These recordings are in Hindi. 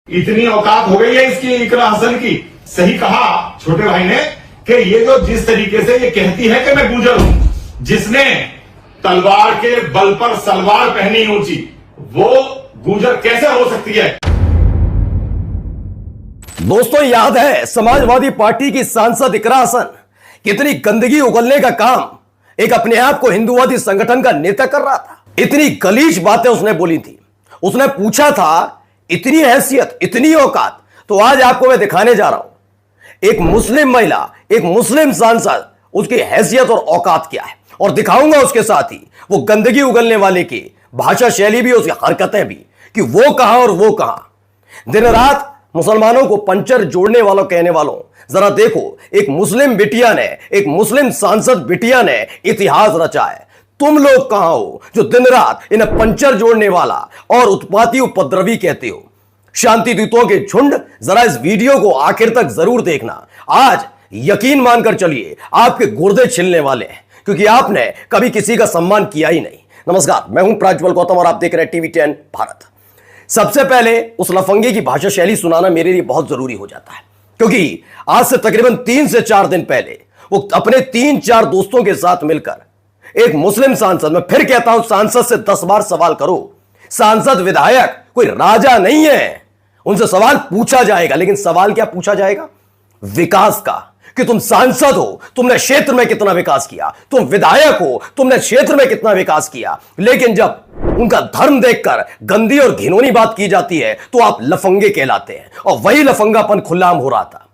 इतनी औकात हो गई है इसकी इकरा हसन की। सही कहा छोटे भाई ने कि ये जो जिस तरीके से ये कहती है कि मैं गुजर हूं, जिसने तलवार के बल पर सलवार पहनी ऊंची, वो गुजर कैसे हो सकती है। दोस्तों, याद है समाजवादी पार्टी की सांसद इकरा हसन कितनी गंदगी उगलने का काम एक अपने आप को हिंदुवादी संगठन का नेता कर रहा था। इतनी गलीज बातें उसने बोली थी। उसने पूछा था, इतनी हैसियत, इतनी औकात। तो आज आपको मैं दिखाने जा रहा हूं एक मुस्लिम महिला, एक मुस्लिम सांसद, उसकी हैसियत और औकात क्या है, और दिखाऊंगा उसके साथ ही वो गंदगी उगलने वाले की भाषा शैली भी, उसकी हरकतें भी, कि वो कहां और वो कहां। दिन रात मुसलमानों को पंचर जोड़ने वालों, कहने वालों, जरा देखो, एक मुस्लिम बिटिया ने, एक मुस्लिम सांसद बिटिया ने इतिहास रचा है। तुम लोग कहां हो जो दिन रात इन्हें पंचर जोड़ने वाला और उत्पाती उपद्रवी कहते हो। शांति दूतों के झुंड, जरा इस वीडियो को आखिर तक जरूर देखना। आज यकीन मानकर चलिए, आपके गुर्दे छिलने वाले हैं, क्योंकि आपने कभी किसी का सम्मान किया ही नहीं। नमस्कार, मैं हूं प्राज्वल गौतम और आप देख रहे हैं टीवी 10 भारत। सबसे पहले उस लफंगे की भाषा शैली सुनाना मेरे लिए बहुत जरूरी हो जाता है, क्योंकि आज से तकरीबन 3 से 4 दिन पहले वो अपने 3-4 दोस्तों के साथ मिलकर एक मुस्लिम सांसद, मैं फिर कहता हूं, सांसद से 10 बार सवाल करो। सांसद, विधायक कोई राजा नहीं है, उनसे सवाल पूछा जाएगा। लेकिन सवाल क्या पूछा जाएगा? विकास का, कि तुम सांसद हो, तुमने क्षेत्र में कितना विकास किया, तुम विधायक हो, तुमने क्षेत्र में कितना विकास किया। लेकिन जब उनका धर्म देखकर गंदी और घिनौनी बात की जाती है तो आप लफंगे कहलाते हैं। और वही लफंगापन खुल्लाम हो रहा था।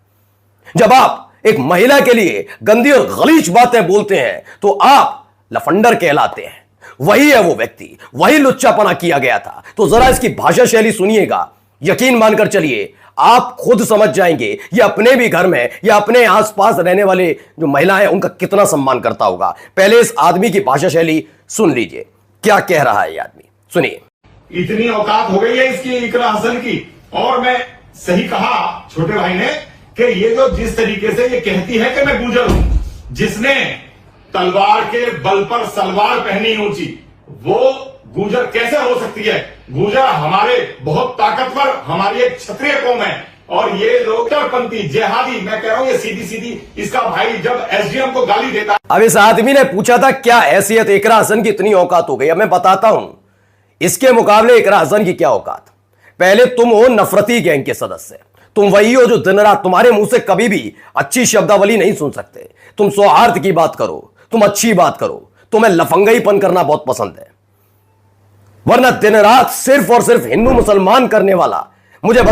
जब आप एक महिला के लिए गंदी और गलीज बातें बोलते हैं तो आप लफंडर कहलाते हैं। वही है वो व्यक्ति, वही लुच्चापना किया गया था। तो जरा इसकी भाषा शैली सुनिएगा, यकीन मानकर चलिए, आप खुद समझ जाएंगे ये अपने भी घर में या अपने आसपास रहने वाले जो महिलाएं हैं उनका कितना सम्मान करता होगा। पहले इस आदमी की भाषा शैली सुन लीजिए, क्या कह रहा है ये आदमी, सुनिए। इतनी औकात हो गई है इसकी इकरा हसन की। और मैं सही कहा छोटे भाई ने कि ये जो जिस तरीके से ये कहती है कि मैं गुजर हूं, जिसने तलवार के बल पर सलवार पहनी ऊंची, वो गुजर कैसे हो सकती है। गुजर हमारे बहुत ताकतवर, हमारी एक क्षत्रिय कौम है। और ये लोग कट्टरपंथी, जिहादी, मैं कह रहा हूं ये सीधी सीधी इसका भाई जब एसडीएम को गाली देता। अब इस आदमी ने पूछा था क्या हैसियत इकरा हसन की इतनी औकात हो गई। अब मैं बताता हूं इसके मुकाबले इकरा हसन की क्या औकात। पहले तुम हो नफरती गैंग के सदस्य। तुम वही हो जो दिन रात, तुम्हारे मुंह से कभी भी अच्छी शब्दावली नहीं सुन सकते। तुम सौहार्द की बात करो, तुम अच्छी बात करो, तुम्हें लफंगाईपन करना बहुत पसंद है। वरना दिन रात सिर्फ और सिर्फ हिंदू मुसलमान करने वाला, मुझे बता